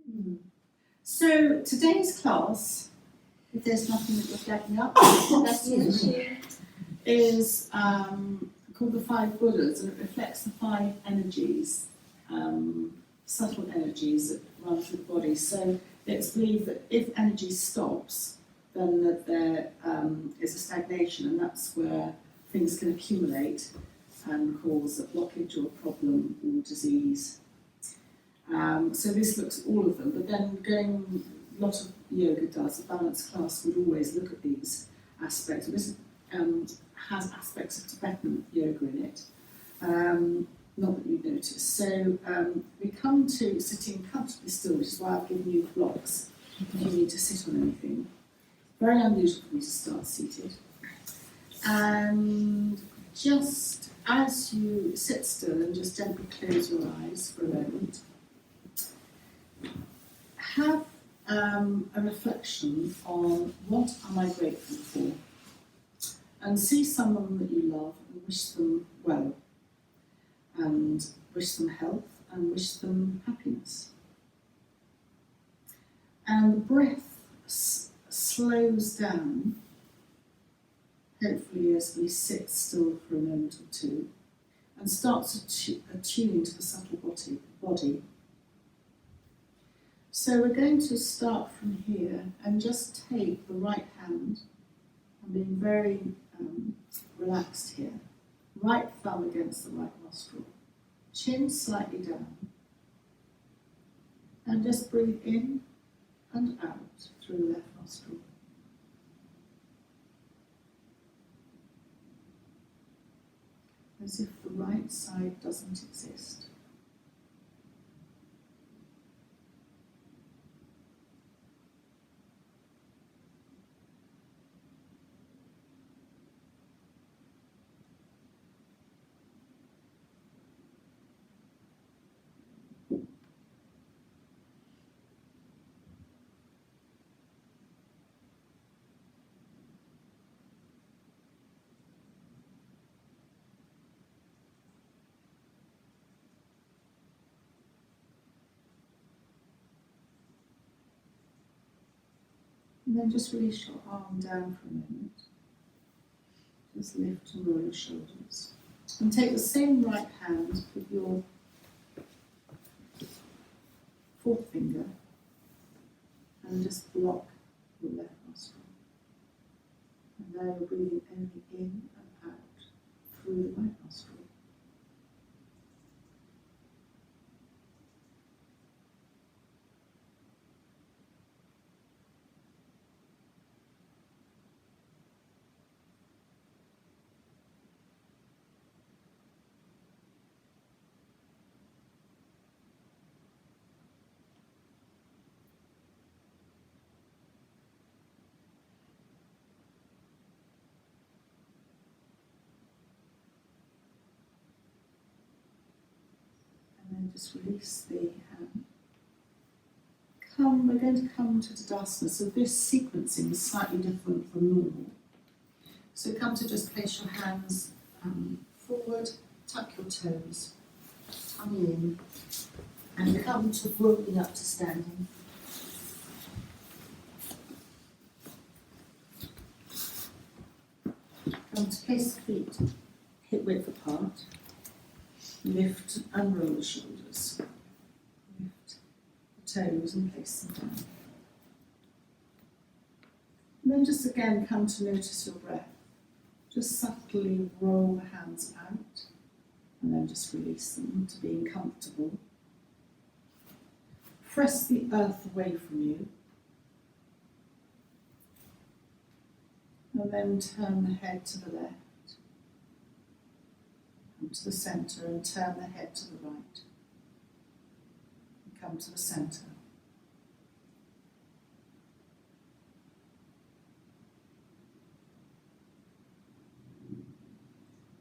Mm. So today's class, if there's nothing that you're flagging up, that's the issue, is called the Five Buddhas, and it reflects the five energies, subtle energies that run through the body. So it's believed that if energy stops, then that there is a stagnation, and that's where things can accumulate and cause a blockage or a problem or disease. So this looks at all of them, but then going, a lot of yoga does, the balance class would always look at these aspects. This has aspects of Tibetan yoga in it, not that you'd notice. So we come to sitting comfortably still, which is why I've given you blocks if you need to sit on anything. Very unusual for me to start seated. And just as you sit still and just gently close your eyes for a moment, have a reflection on what am I grateful for, and see someone that you love and wish them well, and wish them health and wish them happiness. And the breath slows down, hopefully as we sit still for a moment or two, and starts to attune to the subtle body. So we're going to start from here and just take the right hand, and being very relaxed here, right thumb against the right nostril, chin slightly down, and just breathe in and out through the left nostril. As if the right side doesn't exist. And then just release your arm down for a moment. Just lift and roll your shoulders. And take the same right hand with your fourth finger and just block your left nostril. And now you're breathing only in and out through the right nostril. And then just release the hand. We're going to come to Tadasana. So this sequencing is slightly different from normal. So come to just place your hands forward, tuck your toes, tummy in, and come to rolling up to standing. Come to place the feet hip width apart. Lift and roll the shoulders. Lift the toes and place them down. And then just again come to notice your breath. Just subtly roll the hands out and then just release them to being comfortable. Press the earth away from you. And then turn the head to the left. Come to the centre and turn the head to the right. And come to the centre.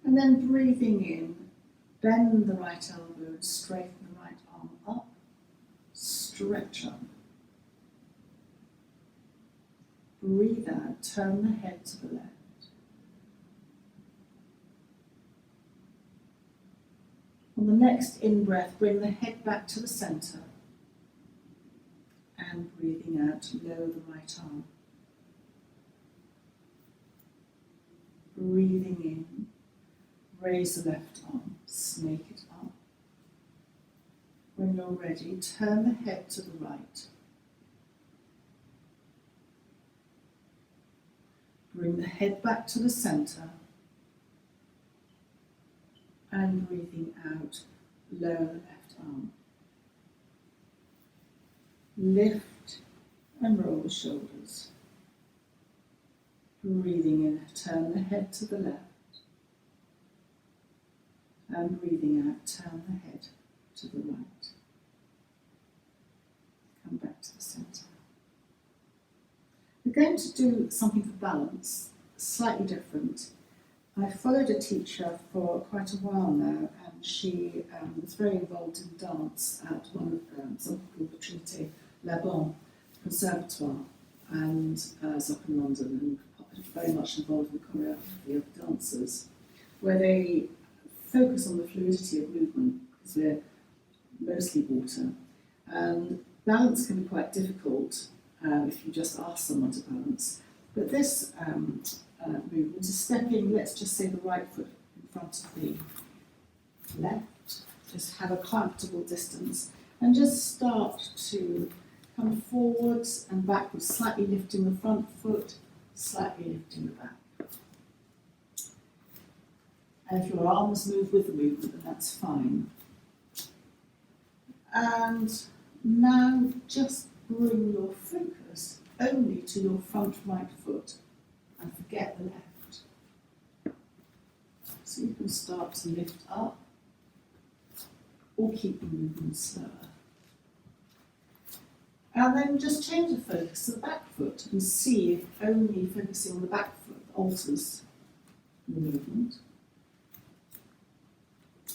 And then breathing in, bend the right elbow and straighten the right arm up. Stretch up. Breathe out, turn the head to the left. On the next in-breath, bring the head back to the centre. and breathing out, lower the right arm. Breathing in, raise the left arm, snake it up. When you're ready, turn the head to the right. Bring the head back to the centre. And breathing out, lower the left arm. Lift and roll the shoulders. Breathing in, turn the head to the left. And breathing out, turn the head to the right. Come back to the centre. We're going to do something for balance, slightly different. I followed a teacher for quite a while now, and she was very involved in dance at one of something called the Trinité La Bon Conservatoire, and it's up in London, and very much involved in the choreography of dancers, where they focus on the fluidity of movement, because we're mostly water. And balance can be quite difficult if you just ask someone to balance. But this movement is stepping, let's just say, the right foot in front of the left. Just have a comfortable distance and just start to come forwards and backwards, slightly lifting the front foot, slightly lifting the back. And if your arms move with the movement, then that's fine. And now just bring your focus only to your front right foot and forget the left. So you can start to lift up or keep the movement slower. And then just change the focus to the back foot and see if only focusing on the back foot alters the movement.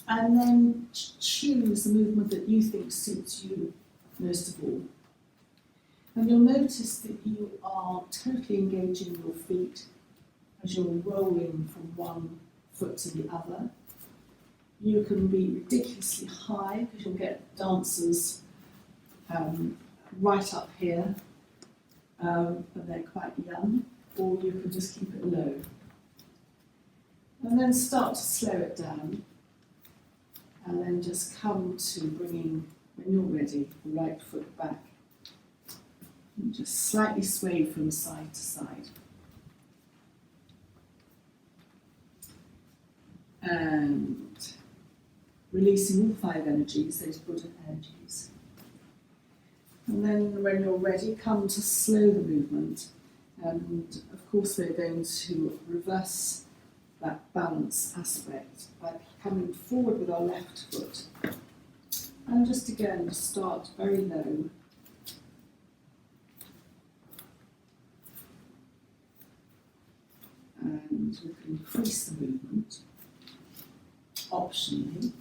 And then choose the movement that you think suits you most of all. And you'll notice that you are totally engaging your feet as you're rolling from one foot to the other. You can be ridiculously high, because you'll get dancers right up here, but they're quite young, or you can just keep it low. And then start to slow it down, and then just come to bringing, when you're ready, the right foot back. And just slightly sway from side to side. And releasing all 5 energies, those Buddha energies. And then when you're ready, come to slow the movement. And of course we're going to reverse that balance aspect by coming forward with our left foot. And just again, start very low. And we can increase the movement, optionally.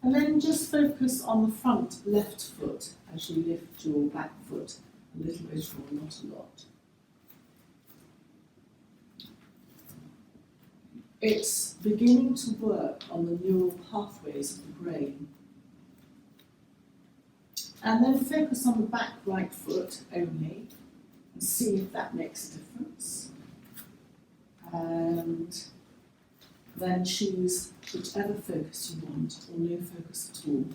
And then just focus on the front left foot as you lift your back foot a little bit or not a lot. It's beginning to work on the neural pathways of the brain. And then focus on the back right foot only and see if that makes a difference. And then choose whichever focus you want, or no focus at all.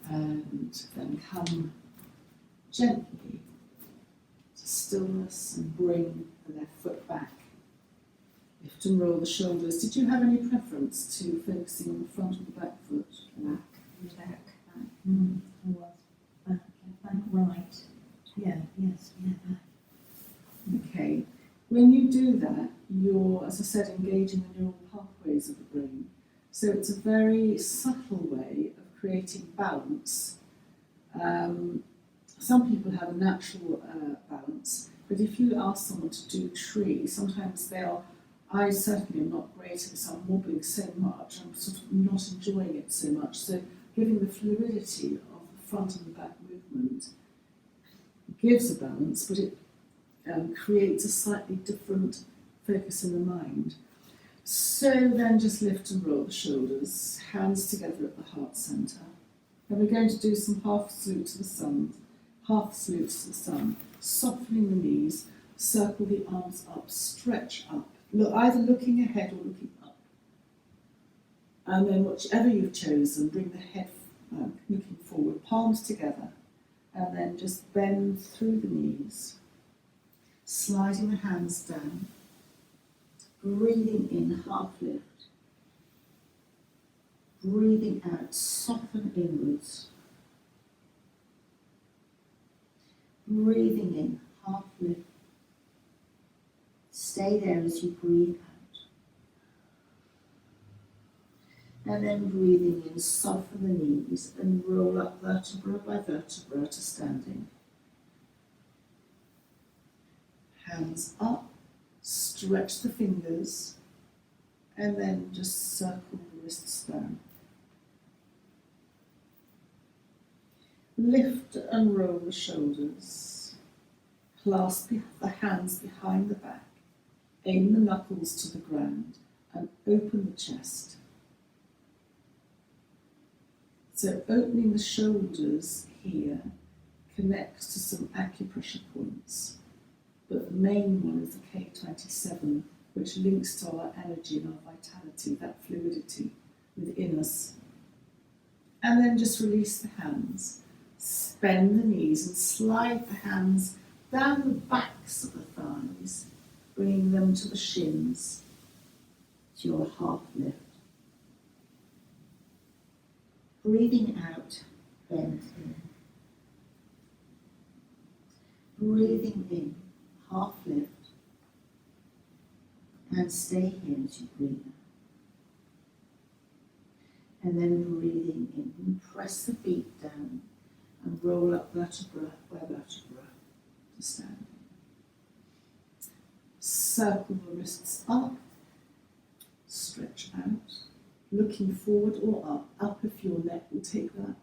And then come gently to stillness and bring the left foot back. Lift and roll the shoulders. Did you have any preference to focusing on the front or the back foot? Back. I was. Back right. Yeah, yes, yeah, back. Okay. When you do that, you're, as I said, engaging the neural pathways of the brain. So it's a very subtle way of creating balance. Some people have a natural balance, but if you ask someone to do tree, sometimes I certainly am not great at this, I'm wobbling so much, I'm sort of not enjoying it so much. So giving the fluidity of the front and the back movement gives a balance, but it creates a slightly different focus in the mind. So then just lift and roll the shoulders, hands together at the heart centre. Then we're going to do some half salute to the sun, half salutes to the sun, softening the knees, circle the arms up, stretch up, look, either looking ahead or looking up. And then whichever you've chosen, bring the head looking forward, palms together, and then just bend through the knees, sliding the hands down, breathing in, half lift, breathing out, soften inwards, breathing in, half lift, stay there as you breathe out. And then breathing in, soften the knees and roll up vertebra by vertebra to standing. Hands up, stretch the fingers, and then just circle the wrists down. Lift and roll the shoulders. Clasp the hands behind the back. Aim the knuckles to the ground and open the chest. So opening the shoulders here connects to some acupressure points, but the main one is the K27, which links to our energy and our vitality, that fluidity within us. And then just release the hands, bend the knees and slide the hands down the backs of the thighs, bringing them to the shins, to your half lift. Breathing out, bend in. Breathing in, half lift. And stay here as you breathe out. And then breathing in, and press the feet down and roll up vertebra by vertebra to stand. Circle the wrists up, stretch out. Looking forward or up, up if your neck will take that.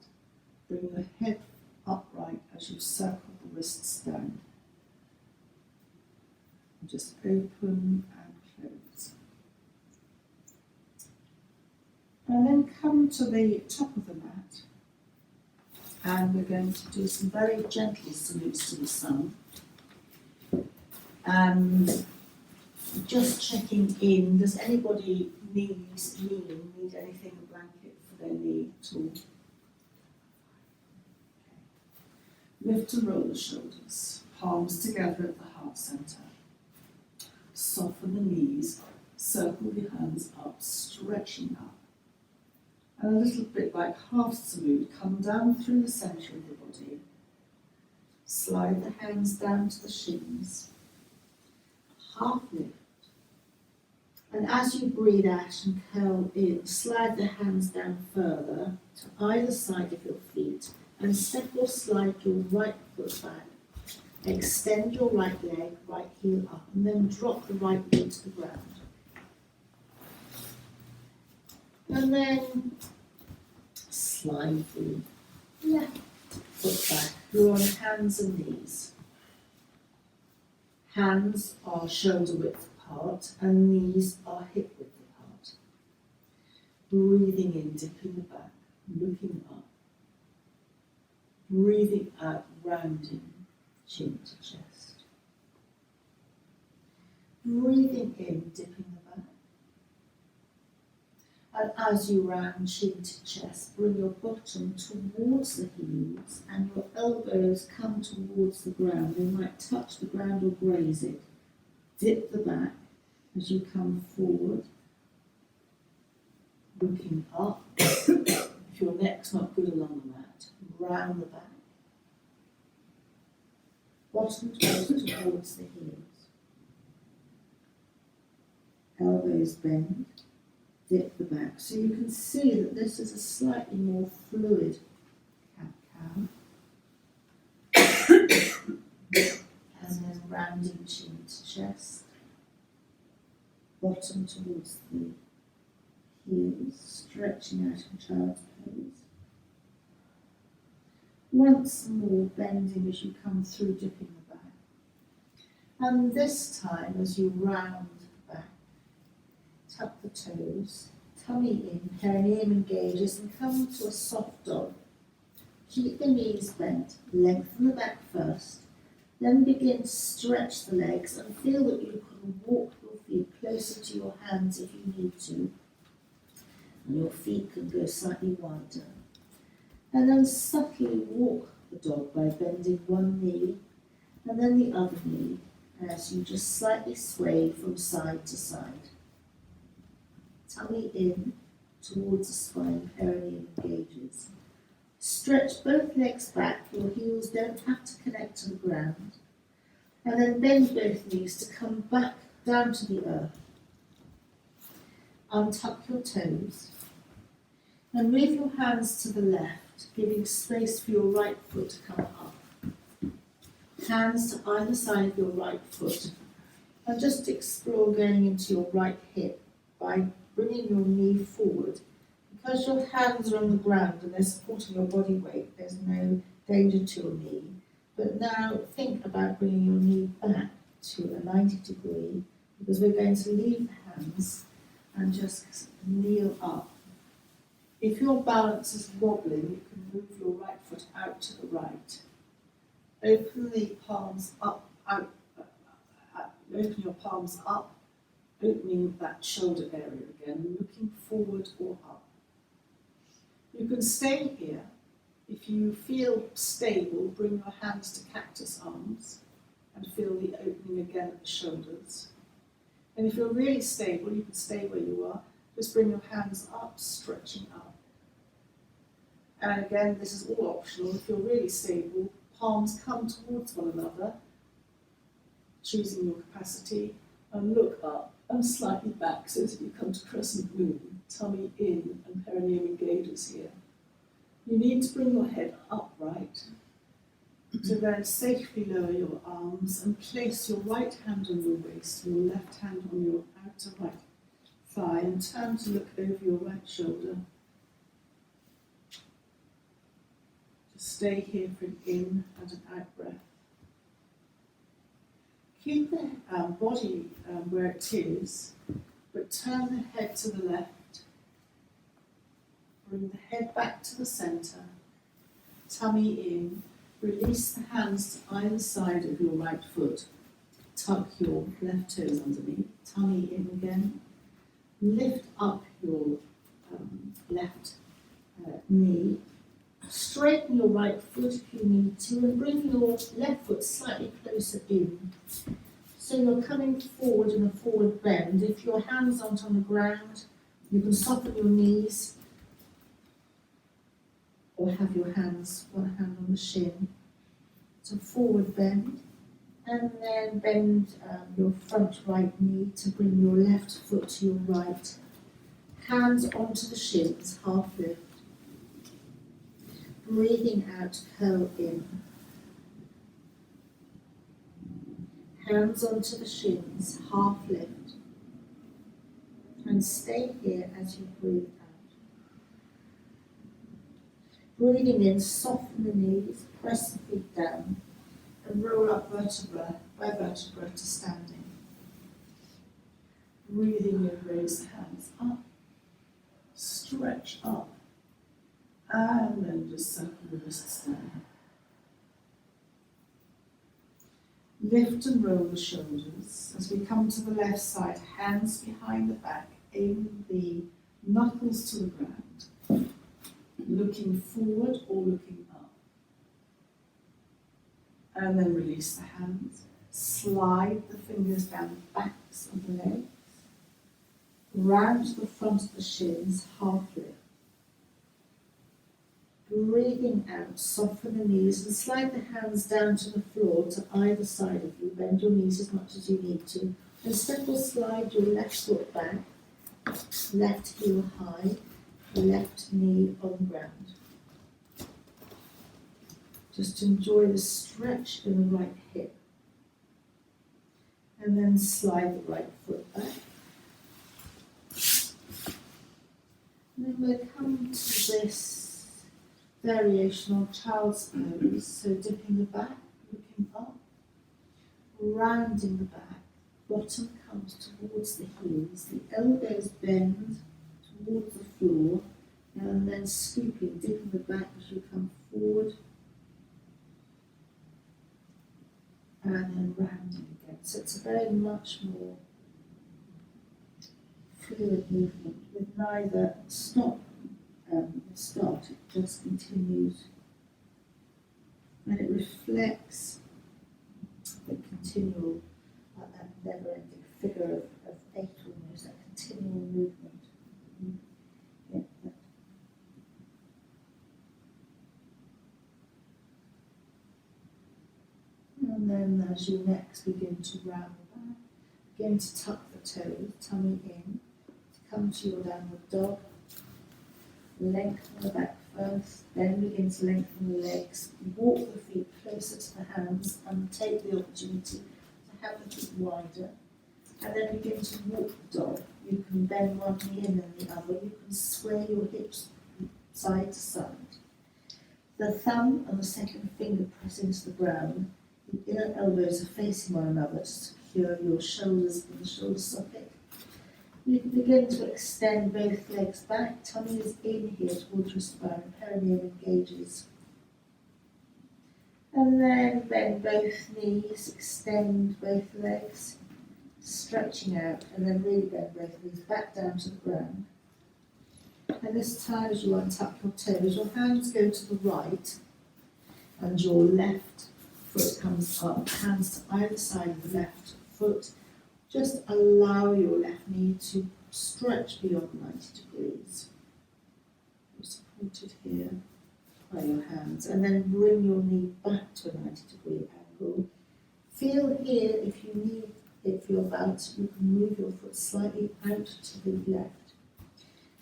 Bring the head upright as you circle the wrists down. And just open and close. And then come to the top of the mat. And we're going to do some very gentle salutes to the sun. And just checking in, does anybody need anything, a blanket for their knee at all? Okay. Lift and roll the shoulders, palms together at the heart centre. Soften the knees, circle the hands up, stretching up. And a little bit like half salute, come down through the centre of the body. Slide the hands down to the shins. Half lift. And as you breathe out and curl in, slide the hands down further to either side of your feet and step or slide your right foot back. Extend your right leg, right heel up, and then drop the right knee to the ground. And then slide the left foot back. You're on hands and knees. Hands are shoulder width apart and knees are hip width apart. Breathing in, dipping the back, looking up. Breathing out, rounding, chin to chest. Breathing in, dipping the back. And as you round chin to chest, bring your bottom towards the heels and your elbows come towards the ground. They might touch the ground or graze it. Dip the back as you come forward, looking up. If your neck's not good along the mat, round the back. Bottom toes towards the heels. Elbows bend. Dip the back. So you can see that this is a slightly more fluid cat-cow. And then rounding chin to chest. Bottom towards the heels, stretching out in child's pose. Once more bending as you come through, dipping the back. And this time as you round back, tuck the toes, tummy in, perineum engages and come to a soft dog. Keep the knees bent, lengthen the back first, then begin to stretch the legs and feel that you can walk your feet closer to your hands if you need to. And your feet can go slightly wider. And then subtly walk the dog by bending one knee and then the other knee as you just slightly sway from side to side. Tummy in towards the spine, perineum engages. Stretch both legs back, your heels don't have to connect to the ground. And then bend both knees to come back down to the earth. Untuck your toes. And move your hands to the left, giving space for your right foot to come up. Hands to either side of your right foot. And just explore going into your right hip by bringing your knee forward. Because your hands are on the ground and they're supporting your body weight, there's no danger to your knee. But now think about bringing your knee back to a 90 degree, because we're going to leave the hands and just kneel up. If your balance is wobbling, you can move your right foot out to the right. Open the palms up, open your palms up, opening that shoulder area again, looking forward or up. You can stay here. If you feel stable, bring your hands to cactus arms and feel the opening again at the shoulders. And if you're really stable, you can stay where you are. Just bring your hands up, stretching up. And again, this is all optional. If you're really stable, palms come towards one another, choosing your capacity, and look up and slightly back so that you come to crescent moon, tummy in and perineum engages here. You need to bring your head upright to then safely lower your arms and place your right hand on your waist, your left hand on your outer right thigh, and turn to look over your right shoulder. Just stay here for an in and an out breath. Keep the body where it is, but turn the head to the left. Bring the head back to the centre, tummy in, release the hands to either side of your right foot, tuck your left toes underneath, tummy in again, lift up your left knee, straighten your right foot if you need to, and bring your left foot slightly closer in. So you're coming forward in a forward bend. If your hands aren't on the ground, you can soften your knees, or have your hands, one hand on the shin. So forward bend, and then bend your front right knee to bring your left foot to your right. Hands onto the shins, half lift. Breathing out, curl in. Hands onto the shins, half lift. And stay here as you breathe out. Breathing in, soften the knees, press the feet down, and roll up vertebra by vertebra to standing. Breathing in, raise the hands up, stretch up, and then just circle the wrists down. Lift and roll the shoulders. As we come to the left side, hands behind the back, aim the knuckles to the ground. Looking forward or looking up. And then release the hands. Slide the fingers down the backs of the legs. Round to the front of the shins, half lift. Breathing out, soften the knees and slide the hands down to the floor to either side of you. Bend your knees as much as you need to. And step or slide your left foot back, left heel high, left knee on the ground. Just enjoy the stretch in the right hip. And then slide the right foot back. And then we'll come to this variation on child's pose. So dipping the back, looking up, rounding the back, bottom comes towards the heels, the elbows bend towards the floor, And then scooping deep in the back as you come forward. And then rounding again. So it's a very much more fluid movement with neither stop or start. It just continues. And it reflects the continual, that never-ending figure of 8 almost, that continual movement. Yeah, that. And then as you next begin to round back, begin to tuck the toes, tummy in, to come to your downward dog. Lengthen the back first, then begin to lengthen the legs, walk the feet closer to the hands and take the opportunity to have the feet wider. And then begin to walk the dog. You can bend one knee in and the other. You can sway your hips side to side. The thumb and the second finger press into the ground. The inner elbows are facing one another to secure your shoulders in the shoulder socket. You can begin to extend both legs back. Tummy is in here towards your spine. Perineum engages. And then bend both knees, extend both legs, stretching out, and then really bend both knees back down to the ground. And this time as you untuck your toes, your hands go to the right and your left foot comes up, hands to either side of the left foot. Just allow your left knee to stretch beyond 90 degrees. You're supported here by your hands, and then bring your knee back to a 90-degree angle. Feel here if you need, if you're about, you can move your foot slightly out to the left.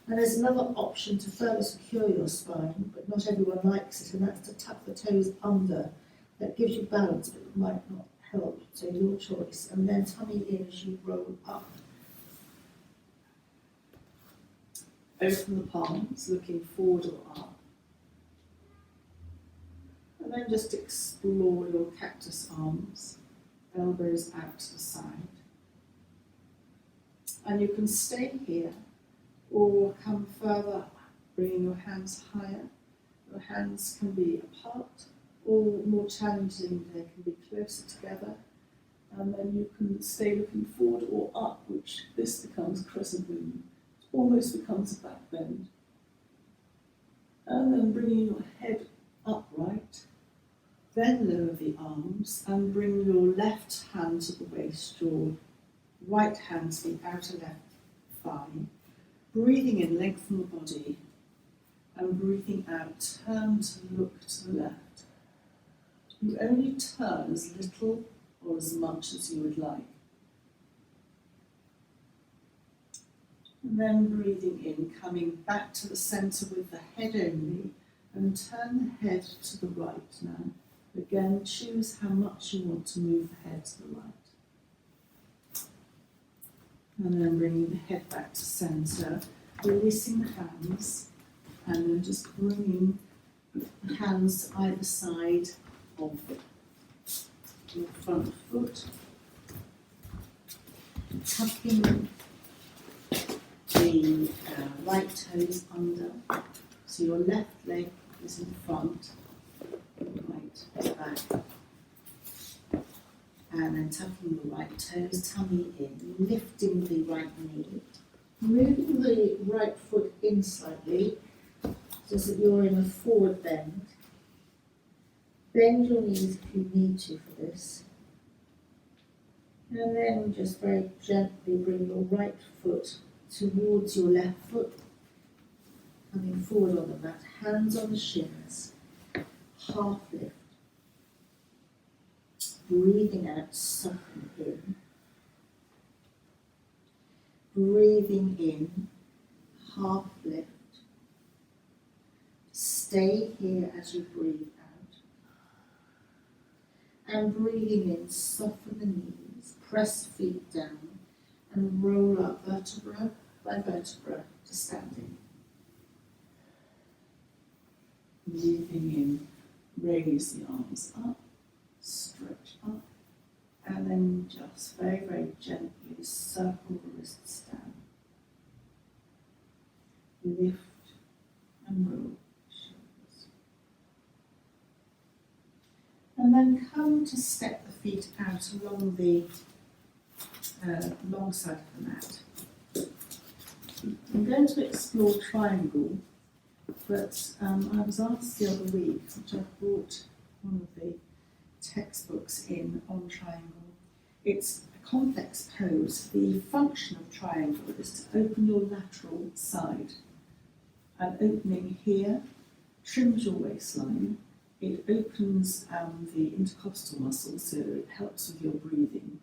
And there's another option to further secure your spine, but not everyone likes it, and that's to tuck the toes under. That gives you balance, but it might not help, so your choice. And then tummy in as you roll up. Open the palms, looking forward or up. And then just explore your cactus arms, elbows out to the side. And you can stay here or come further, bringing your hands higher. Your hands can be apart, or more challenging, they can be closer together. And then you can stay looking forward or up, which this becomes crescent moon. It almost becomes a back bend. And then bringing your head upright. Then lower the arms and bring your left hand to the waist, your right hand to the outer left thigh. Breathing in, lengthen the body. And breathing out, turn to look to the left. You only turn as little or as much as you would like. And then breathing in, coming back to the centre with the head only, and turn the head to the right now. Again, choose how much you want to move the head to the right. And then bringing the head back to centre, releasing the hands, and then just bringing the hands to either side of your front foot, tucking the right toes under, so your left leg is in front, right back, and then tucking the right toes, tummy in, lifting the right knee, moving the right foot in slightly, so that you're in a forward bend. Bend your knees if you need to for this. And then just very gently bring your right foot towards your left foot, coming forward on the mat, hands on the shins, half lift. Breathing out, soften in. Breathing in, half lift. Stay here as you breathe out. And breathing in, soften the knees, press feet down, and roll up vertebra by vertebra to standing. Breathing in, raise the arms up, stretch up, and then just very, very gently circle the wrists down. Lift then come to step the feet out along the long side of the mat. I'm going to explore triangle, but I was asked the other week, which I brought one of the textbooks in on triangle. It's a complex pose. The function of triangle is to open your lateral side. An opening here trims your waistline. It opens the intercostal muscle, so it helps with your breathing.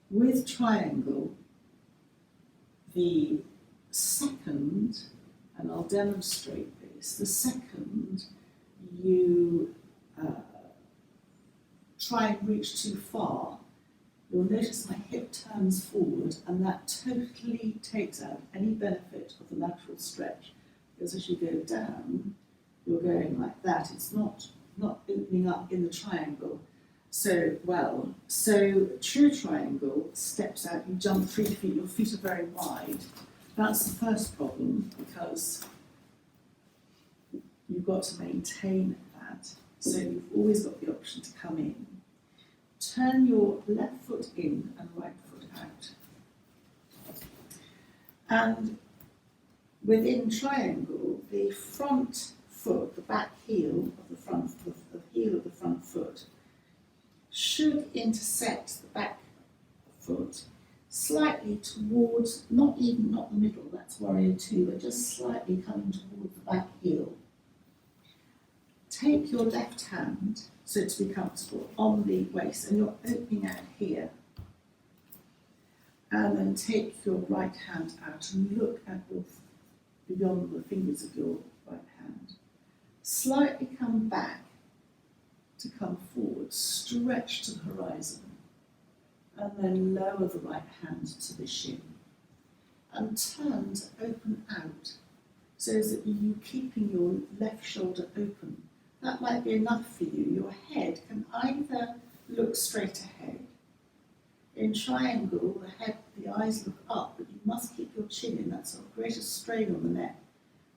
With triangle, the second, and I'll demonstrate this, the second you try and reach too far, you'll notice my hip turns forward, and that totally takes out any benefit of the lateral stretch. Because as you go down, you're going like that. It's not opening up in the triangle so well. So true triangle steps out, you jump 3 feet, your feet are very wide. That's the first problem, because you've got to maintain that. So you've always got the option to come in. Turn your left foot in and right foot out. And within triangle, the front foot, the back heel of the front, the heel of the front foot, should intersect the back foot slightly towards, not the middle, that's warrior 2, but just slightly coming towards the back heel. Take your left hand, so to be comfortable, on the waist, and you're opening out here. And then take your right hand out and look at beyond the fingers of your right hand. Slightly come back to come forward, stretch to the horizon, and then lower the right hand to the shin. And turn to open out, so that you're keeping your left shoulder open. That might be enough for you. Your head can either look straight ahead. In triangle, the eyes look up, but you must keep your chin in. That's a greater strain on the neck.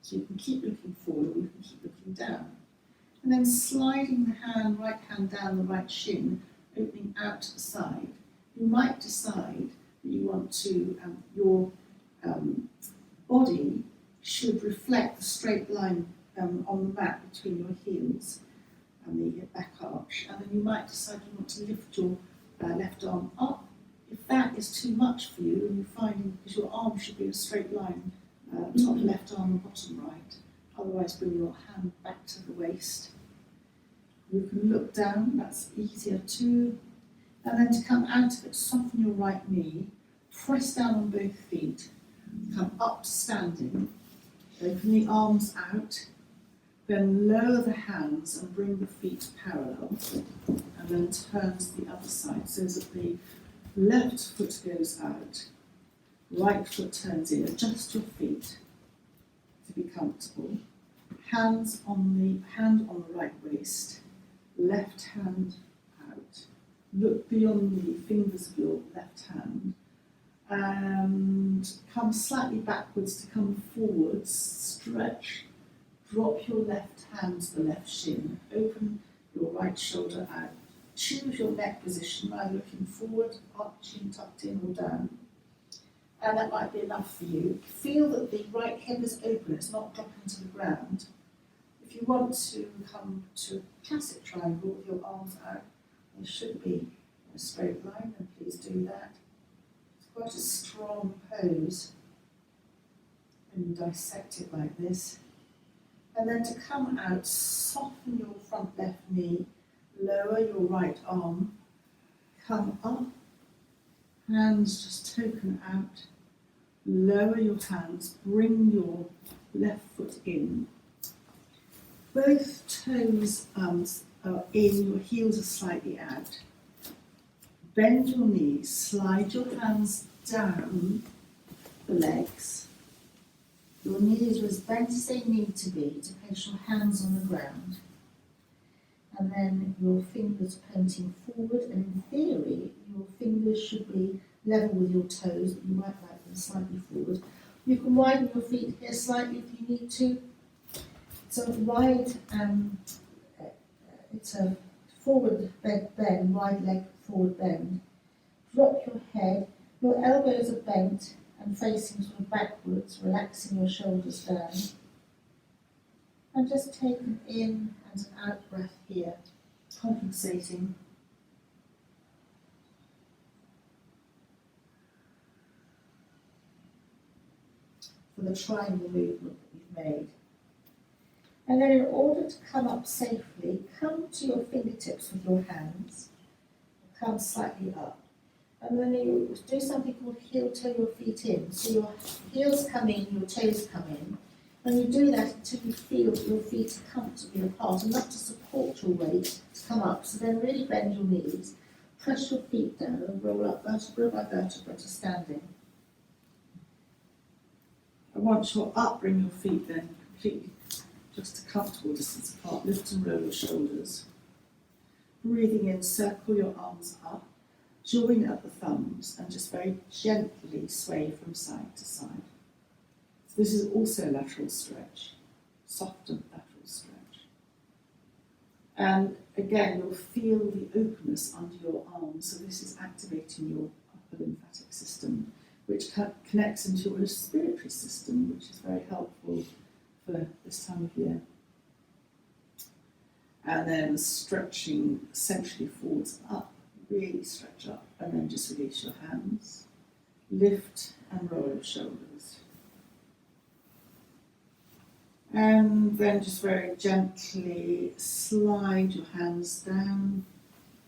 So you can keep looking forward, or you can keep looking down. And then sliding the right hand down the right shin, opening out to the side. You might decide that you want to, your body should reflect the straight line on the mat between your heels and the back arch. And then you might decide you want to lift your left arm up. If that is too much for you, and you find, because your arm should be a straight line, top left arm and bottom right. Otherwise, bring your hand back to the waist. You can look down, that's easier too. And then to come out of it, soften your right knee, press down on both feet, come up to standing, open the arms out, then lower the hands and bring the feet parallel, and then turn to the other side, so that the left foot goes out, right foot turns in. Adjust your feet to be comfortable. Hand on the right waist, left hand out. Look beyond the fingers of your left hand and come slightly backwards to come forwards, stretch, drop your left hand to the left shin, open your right shoulder out. Choose your neck position, either looking forward, up, chin tucked in or down. And that might be enough for you. Feel that the right hip is open, it's not dropping to the ground. If you want to come to a classic triangle with your arms out, they should be in a straight line, and please do that. It's quite a strong pose when you dissect it like this. And then to come out, soften your front left knee, lower your right arm, come up, hands just token out, lower your hands, bring your left foot in. Both toes are in, your heels are slightly out. Bend your knees, slide your hands down the legs. Your knees are as bent as they need to be to place your hands on the ground. And then your fingers pointing forward, and in theory, your fingers should be level with your toes, but you might like them slightly forward. You can widen your feet here slightly if you need to. It's a wide, it's a forward bend, wide leg forward bend. Drop your head, your elbows are bent and facing sort of backwards, relaxing your shoulders down. And just take an in and an out breath here, compensating. For the triangle movement that we've made. And then in order to come up safely, come to your fingertips with your hands, come slightly up. And then you do something called heel toe your feet in. So your heels come in, your toes come in. And you do that until you feel that your feet are comfortably apart, enough to support your weight to come up. So then really bend your knees, press your feet down and roll up vertebra by vertebra to standing. And once you're up, bring your feet then completely just a comfortable distance apart. Lift and roll your shoulders. Breathing in, circle your arms up, join at the thumbs and just very gently sway from side to side. So this is also a lateral stretch, softened lateral stretch. And again, you'll feel the openness under your arms, so this is activating your upper lymphatic system, which connects into your respiratory system, which is very helpful for this time of year. And then stretching centrally forwards up, really stretch up, and then just release your hands. Lift and roll your shoulders. And then just very gently slide your hands down.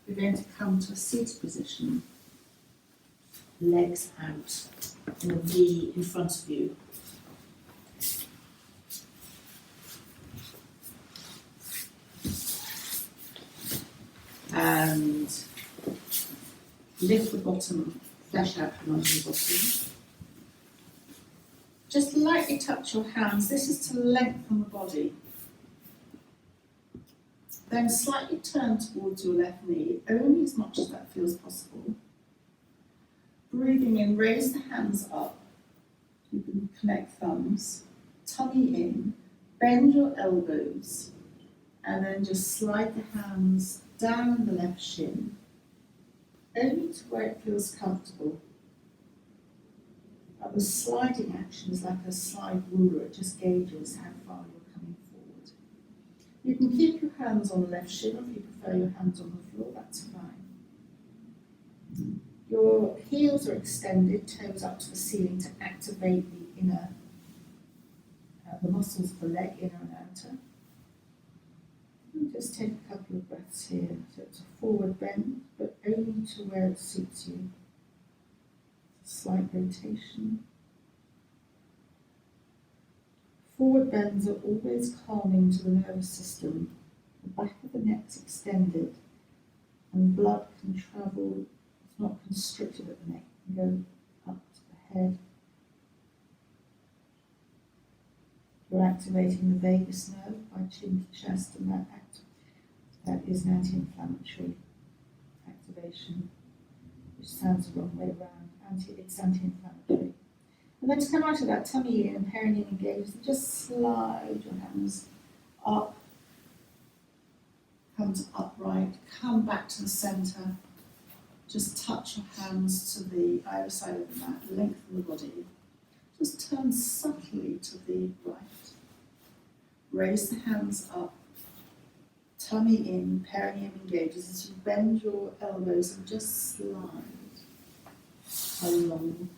You're going to come to a seated position. Legs out, and the knee in front of you. And lift the bottom, flesh out from under the bottom. Just lightly touch your hands. This is to lengthen the body. Then slightly turn towards your left knee, only as much as that feels possible. Breathing in, raise the hands up. You can connect thumbs. Tummy in, bend your elbows, and then just slide the hands down the left shin, only to where it feels comfortable. The sliding action is like a slide ruler, it just gauges how far you're coming forward. You can keep your hands on the left shin, or if you prefer your hands on the floor, that's fine. Your heels are extended, toes up to the ceiling to activate the inner, the muscles of the leg, inner and outer. And just take a couple of breaths here. So it's a forward bend, but only to where it suits you. Slight rotation. Forward bends are always calming to the nervous system. The back of the neck's extended and blood can travel, it's not constricted at the neck, it can go up to the head. You're activating the vagus nerve by chin to chest, and that is an anti-inflammatory activation, which sounds the wrong way around. It's anti-inflammatory. And then to come out of that tummy in and perineum engaged, just slide your hands up, come to upright, come back to the centre, just touch your hands to the either side of the mat, lengthen the body, just turn subtly to the right. Raise the hands up, tummy in, perineum engages as you bend your elbows and just slide along,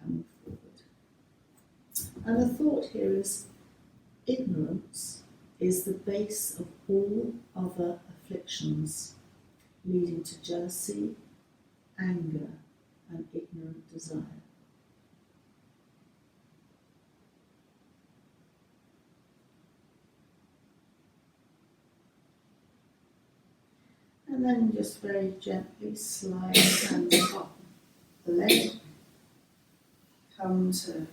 coming forward. And the thought here is, ignorance is the base of all other afflictions, leading to jealousy, anger, and ignorant desire. And then just very gently slide the hands up the leg, come to the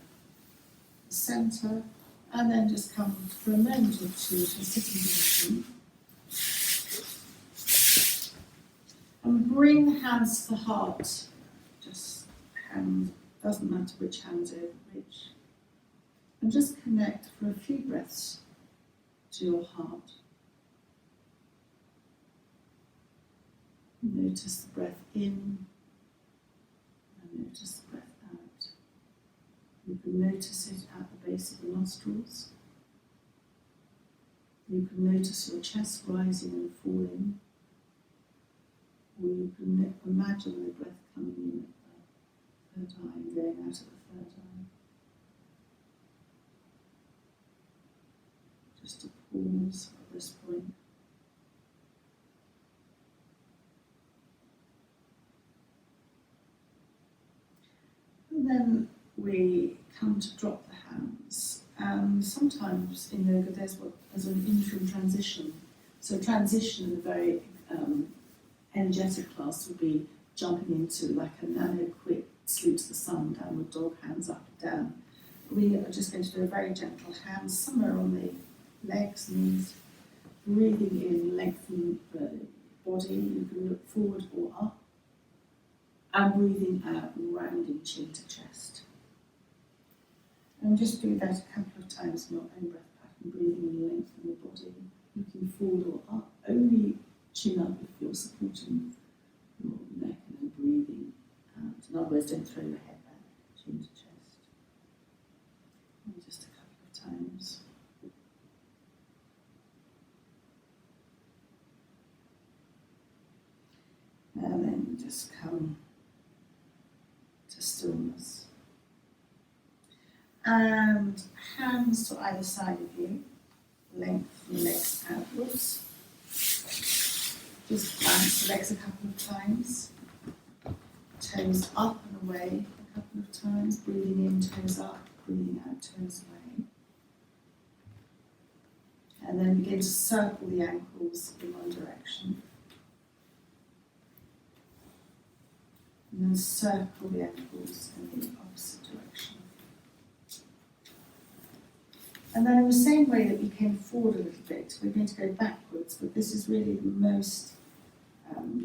centre, and then just come for a moment or two to a sitting position. And bring the hands to the heart. Just hand, doesn't matter which hand's over which. And just connect for a few breaths to your heart. Notice the breath in and notice the breath out. You can notice it at the base of the nostrils. You can notice your chest rising and falling, or you can imagine the breath coming in at the third eye and going out at the third eye. Just a pause at this point. And then we come to drop the hands. And sometimes in yoga there's an interim transition. So transition in a very energetic class would be jumping into like a nano quick salute to the sun, downward dog, hands up and down. We are just going to do a very gentle hands somewhere on the legs, knees, breathing in, lengthening the body. You can look forward or up. And breathing out, rounding chin to chest. And just do that a couple of times in your own breath pattern, breathing in, lengthening the body, looking forward or up, only chin up if you're supporting your neck, and then breathing out. In other words, don't throw your head back, chin to chest. And just a couple of times. And then just come to stillness. And hands to either side of you, lengthen the legs outwards. Just bounce the legs a couple of times. Toes up and away a couple of times, breathing in, toes up, breathing out, toes away. And then begin to circle the ankles in one direction. And then circle the ankles in the opposite direction. And then in the same way that we came forward a little bit, we're going to go backwards, but this is really the most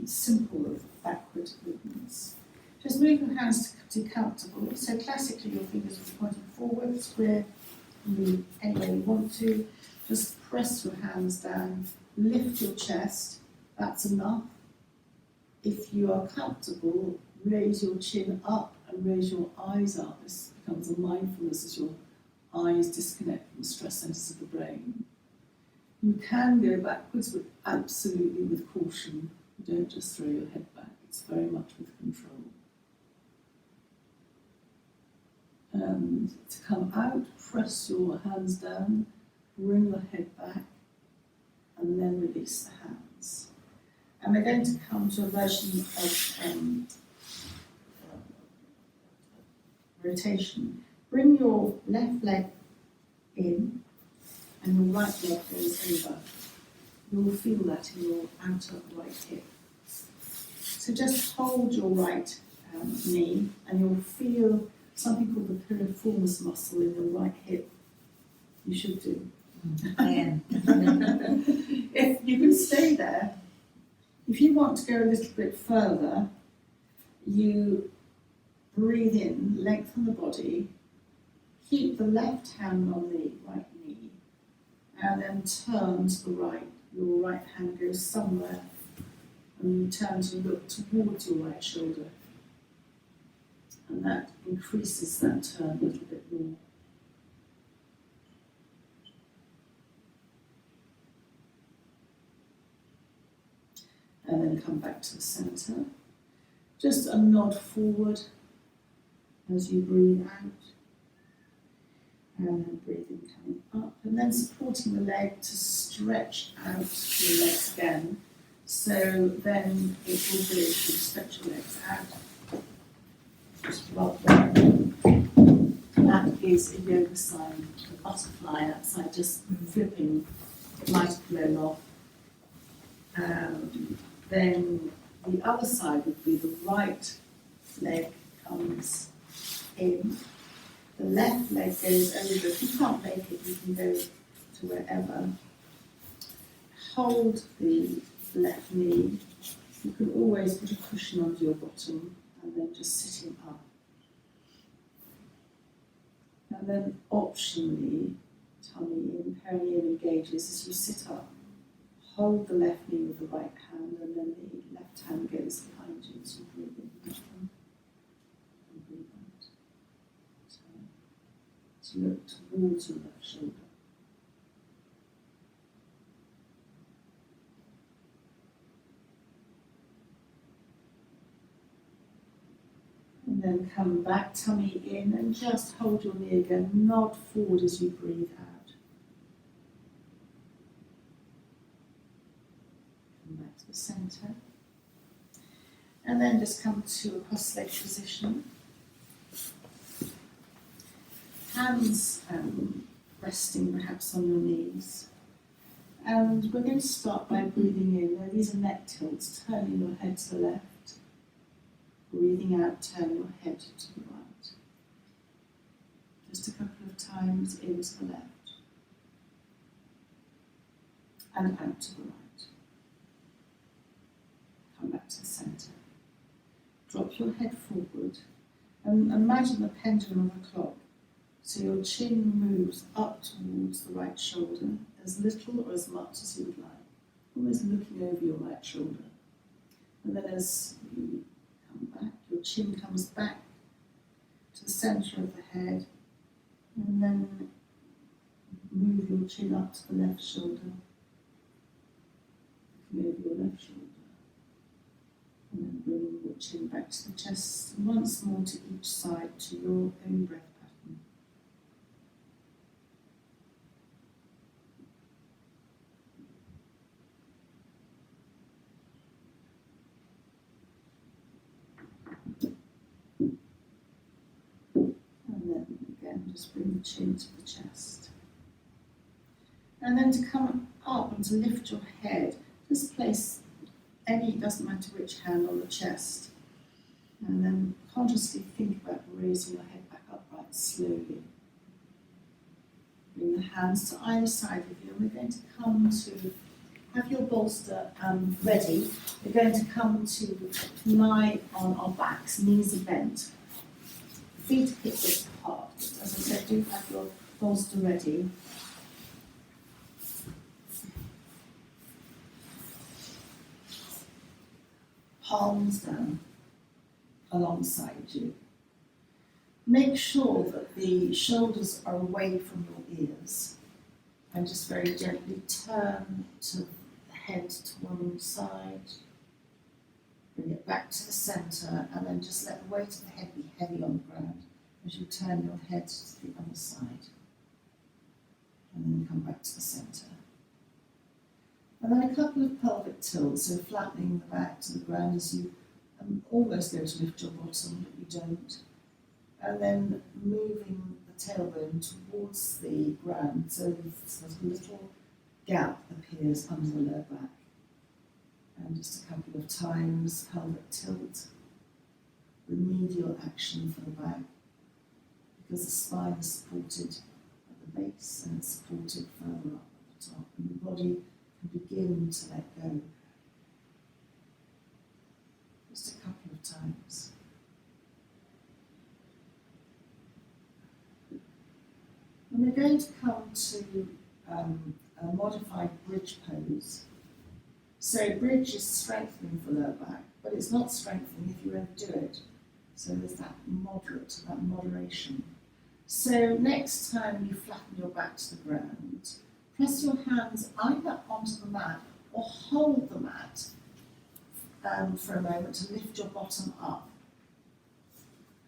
simple of backward movements. Just move your hands to be comfortable. So classically your fingers will be pointing forward, square, move any way you want to. Just press your hands down, lift your chest, that's enough. If you are comfortable, raise your chin up and raise your eyes up. This becomes a mindfulness as your eyes disconnect from the stress centers of the brain. You can go backwards, but absolutely with caution. You don't just throw your head back. It's very much with control. And to come out, press your hands down, bring the head back, and then release the hands. And we're going to come to a version of rotation. Bring your left leg in and your right leg goes over. You'll feel that in your outer right hip. So just hold your right knee and you'll feel something called the piriformis muscle in your right hip. You should do. Yeah. If you can stay there, if you want to go a little bit further, you breathe in, lengthen the body, keep the left hand on the right knee, and then turn to the right. Your right hand goes somewhere, and you turn to look towards your right shoulder. And that increases that turn a little bit more. And then come back to the centre. Just a nod forward as you breathe out. And then breathing coming up. And then supporting the leg to stretch out your legs again. So then it will be to stretch your legs out. Just rub them. That is a yoga sign, the butterfly outside just flipping. It might have blown off. Then the other side would be the right leg comes in, the left leg goes over. If you can't make it, you can go to wherever. Hold the left knee. You can always put a cushion under your bottom and then just sitting up. And then optionally, tummy in, perineum engages as you sit up. hold the left knee with the right hand, and then the left hand goes behind you as you breathe in and breathe out. So look towards your left shoulder. And then come back, tummy in, and just hold your knee again. Nod forward as you breathe out. Come back to the centre. And then just come to a cross-legged position. Hands resting perhaps on your knees. And we're going to start by breathing in. Now, these are neck tilts, turning your head to the left. Breathing out, turn your head to the right. Just a couple of times into the left. And out to the right. Come back to the centre. Drop your head forward. And imagine the pendulum of a clock. So your chin moves up towards the right shoulder, as little or as much as you would like. Always looking over your right shoulder. And then as you come back, your chin comes back to the centre of the head, and then move your chin up to the left shoulder, looking over your left shoulder, and then bring your chin back to the chest, and once more to each side to your own breath pattern. Just bring the chin to the chest. And then to come up and to lift your head, just place any, it doesn't matter which hand, on the chest. And then consciously think about raising your head back upright slowly. Bring the hands to either side of you, and we're going to come to, have your bolster ready. We're going to come to lie on our backs, knees are bent. Feet hip width apart. As I said, do have your bolster ready. Palms down alongside you. Make sure that the shoulders are away from your ears. And just very gently turn to the head to one side. Bring it back to the centre, and then just let the weight of the head be heavy on the ground as you turn your head to the other side. And then come back to the centre. And then a couple of pelvic tilts, so flattening the back to the ground as you almost go to lift your bottom, but you don't. And then moving the tailbone towards the ground so that a little gap appears under the lower back. And just a couple of times, pelvic tilt, remedial action for the back, because the spine is supported at the base and it's supported further up at the top, and the body can begin to let go. Just a couple of times. And we're going to come to a modified bridge pose. So bridge is strengthening for lower back, but it's not strengthening if you overdo it. So there's that moderation. So next time you flatten your back to the ground, press your hands either onto the mat or hold the mat for a moment to lift your bottom up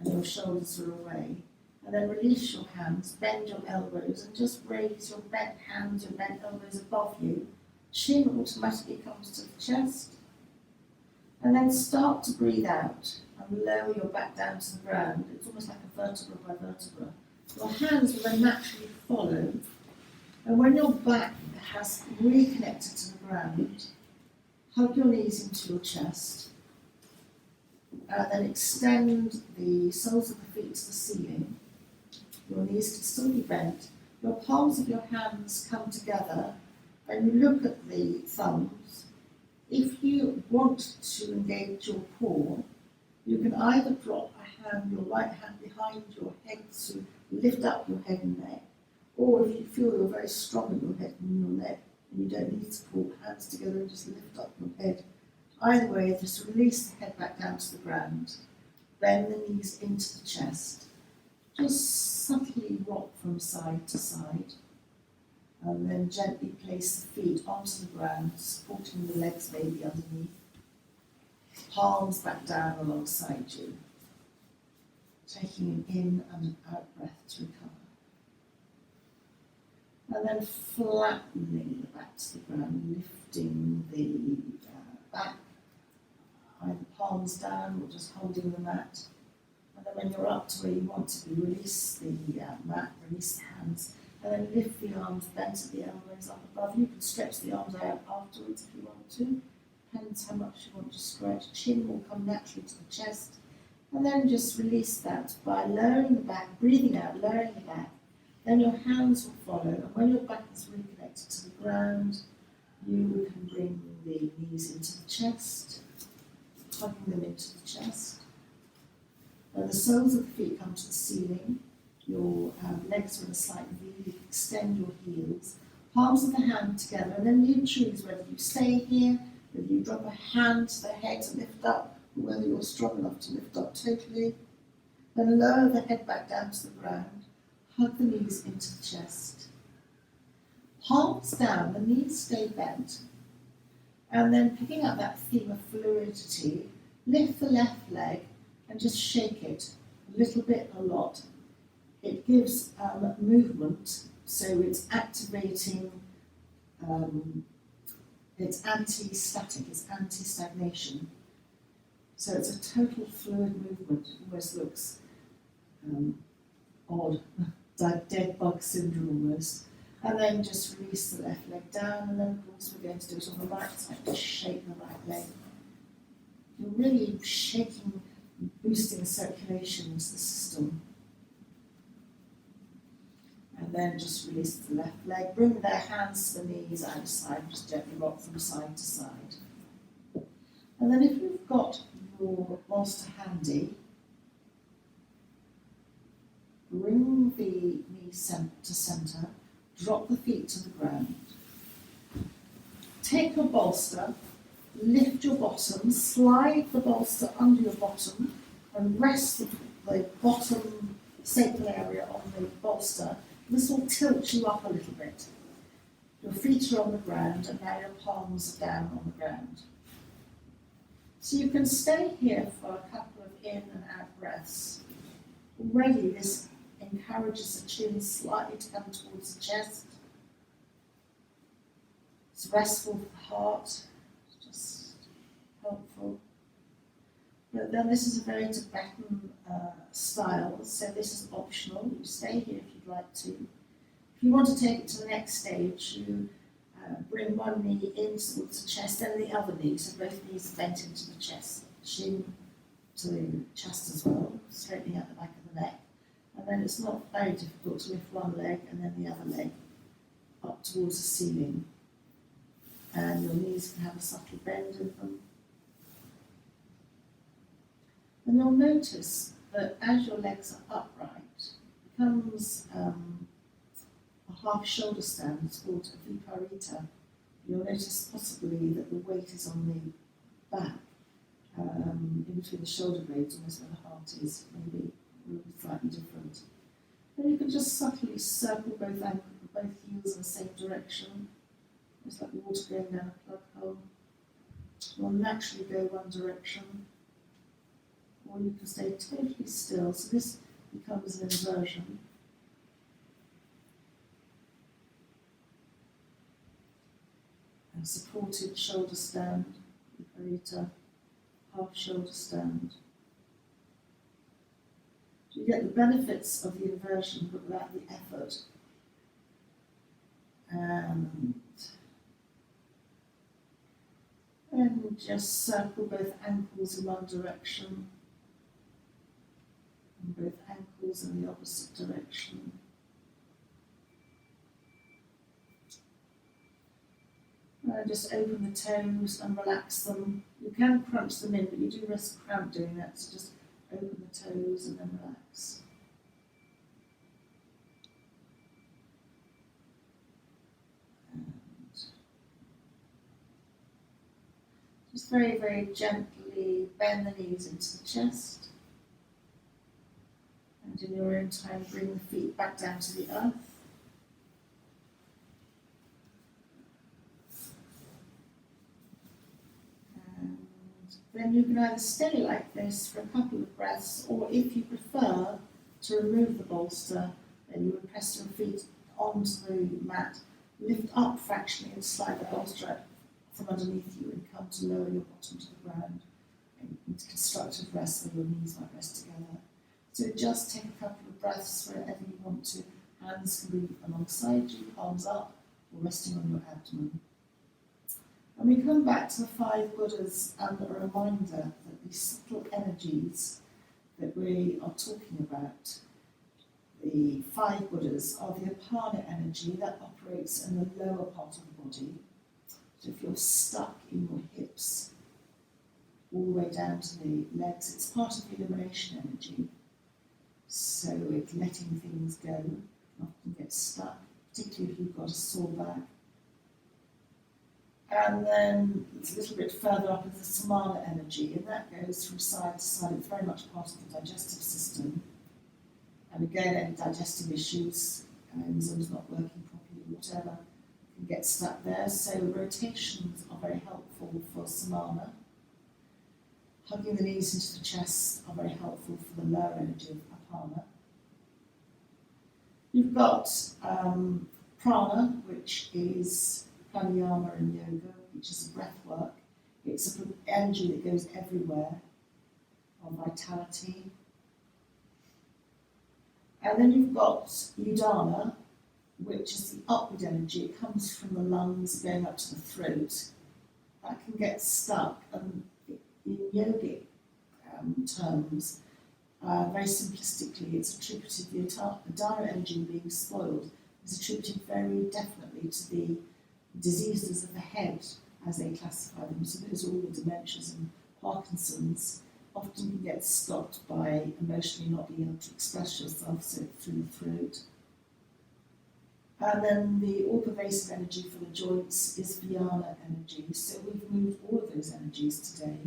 and your shoulders are away. And then release your hands, bend your elbows, and just raise your bent hands, your bent elbows above you. Chin automatically comes to the chest. And then start to breathe out and lower your back down to the ground. It's almost like a vertebra by vertebra. Your hands will then naturally follow. And when your back has reconnected to the ground, hug your knees into your chest. Then extend the soles of the feet to the ceiling. Your knees can still be bent. Your palms of your hands come together and you look at the thumbs. If you want to engage your core, you can either drop a hand, your right hand behind your head to lift up your head and neck, or if you feel you're very strong in your head and your neck, And you don't need to pull hands together and just lift up your head. Either way, just release the head back down to the ground. Bend the knees into the chest. Just subtly rock from side to side. And then gently place the feet onto the ground, supporting the legs maybe underneath. Palms back down alongside you. Taking an in and an out breath to recover. And then flattening the back to the ground, lifting the back, either palms down or just holding the mat. And then when you're up to where you want to be, release the mat, release the hands, and then lift the arms, bent at the elbows up above. You can stretch the arms out afterwards if you want to. Depends how much you want to stretch. Chin will come naturally to the chest. And then just release that by lowering the back, breathing out, lowering the back. Then your hands will follow, and when your back is reconnected to the ground, you can bring the knees into the chest, hugging them into the chest. Now the soles of the feet come to the ceiling. Your legs are in a slight V. You can extend your heels, palms of the hand together, and then you choose whether you stay here, whether you drop a hand to the head to lift up, or whether you're strong enough to lift up totally. Then lower the head back down to the ground. Hug the knees into the chest. Palms down, the knees stay bent. And then picking up that theme of fluidity, lift the left leg and just shake it a little bit, a lot. It gives movement, so it's activating, it's anti-static, it's anti-stagnation. So it's a total fluid movement. It almost looks odd. Like dead bug syndrome almost. And then just release the left leg down, and then of course we're going to do it on the right side, just shake the right leg. You're really shaking, boosting circulation into the system. And then just release the left leg, bring their hands to the knees either side, just gently rock from side to side. And then if you've got your bolster handy, bring the knee to centre, drop the feet to the ground. Take your bolster, lift your bottom, slide the bolster under your bottom, and rest the bottom sacral area on the bolster. This will tilt you up a little bit. Your feet are on the ground, and now your palms are down on the ground. So you can stay here for a couple of in and out breaths. Already this encourages the chin slightly to come towards the chest. It's restful for the heart, it's just helpful. But then this is a very Tibetan style, so this is optional. You stay here if you'd like to. If you want to take it to the next stage, you bring one knee in towards the chest, then the other knee, so both knees bent into the chest, chin to the chest as well, straightening out the back of the neck. And then it's not very difficult to lift one leg and then the other leg up towards the ceiling. And your knees can have a subtle bend in them. And you'll notice that as your legs are upright, it becomes a half shoulder stand. It's called a viparita. You'll notice possibly that the weight is on the back, in between the shoulder blades, almost where the heart is, maybe a little bit slightly different. Then you can just subtly circle both heels in the same direction. It's like water going down a plug hole. You'll naturally go one direction, or you can stay totally still. So this becomes an inversion. A supported shoulder stand, viparita, half shoulder stand. You get the benefits of the inversion, but without the effort. And then just circle both ankles in one direction, and both ankles in the opposite direction. Just open the toes and relax them. You can crunch them in, but you do risk cramp doing that, so just open the toes and then relax. And Just very, very gently bend the knees into the chest. And in your own time, bring the feet back down to the earth. And then you can either stay like this for a couple of breaths, or if you prefer to remove the bolster, then you would press your feet onto the mat, lift up fractionally and slide the bolster out from underneath you and come to lower your bottom to the ground into constructive rest where your knees might rest together. So just take a couple of breaths wherever you want to. Hands can be alongside you, palms up, or resting on your abdomen. And we come back to the 5 Buddhas and a reminder that these subtle energies that we are talking about, the 5 Buddhas, are the Apana energy that operates in the lower part of the body. So if you're stuck in your hips, all the way down to the legs, it's part of the elimination energy. So it's letting things go, often get stuck, particularly if you've got a sore back. And then it's a little bit further up is the samana energy, and that goes from side to side. It's very much part of the digestive system. And again, any digestive issues, enzymes not working properly, whatever, can get stuck there. So rotations are very helpful for samana. Hugging the knees into the chest are very helpful for the lower energy of apana. You've got prana, which is pranayama in yoga, which is a breath work. It's an energy that goes everywhere, or vitality. And then you've got udana, which is the upward energy. It comes from the lungs going up to the throat. That can get stuck, and in yogic terms, very simplistically, it's attributed, the udana energy being spoiled is attributed very definitely to the diseases of the head, as they classify them. So those are all the dementias and Parkinson's often can get stopped by emotionally not being able to express yourself, so through the throat. And then the all-pervasive energy for the joints is Vijnana energy. So we've moved all of those energies today.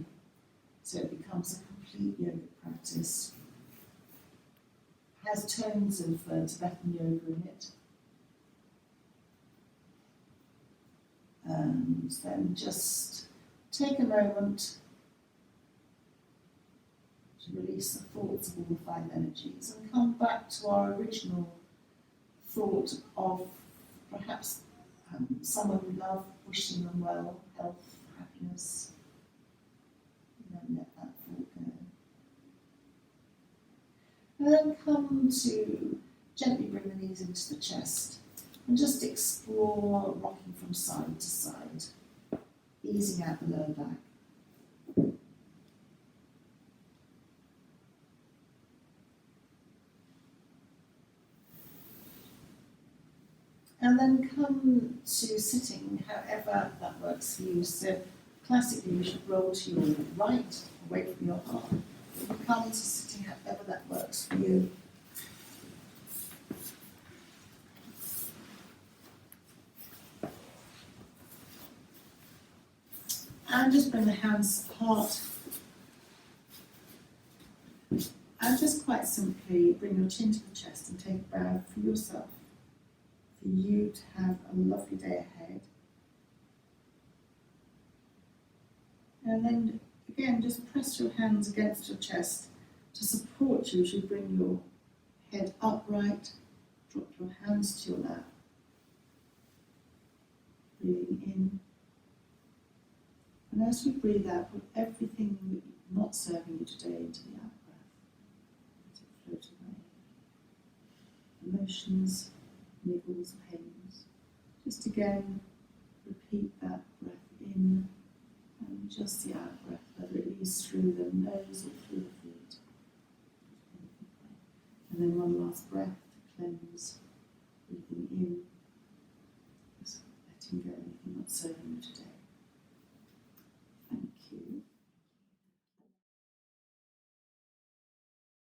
So it becomes a complete yogic practice. Has tones of Tibetan yoga in it. And then just take a moment to release the thoughts of all the 5 energies and come back to our original thought of perhaps someone we love, wishing them well, health, happiness. And then let that thought go. And then come to gently bring the knees into the chest and just explore rocking from side to side, easing out the lower back. And then come to sitting however that works for you. So classically you should roll to your right, away from your heart. You come to sitting however that works for you. And just bring the hands apart. And just quite simply bring your chin to the chest and take a bow for yourself. For you to have a lovely day ahead. And then again, just press your hands against your chest to support you as you bring your head upright. Drop your hands to your lap. Breathing in. And as you breathe out, put everything not serving you today into the out breath. Let it float away. Emotions, niggles, pains. Just again, repeat that breath in and just the out breath, whether it leads through the nose or through the feet. And then one last breath to cleanse, breathing in, just letting go anything not serving you today.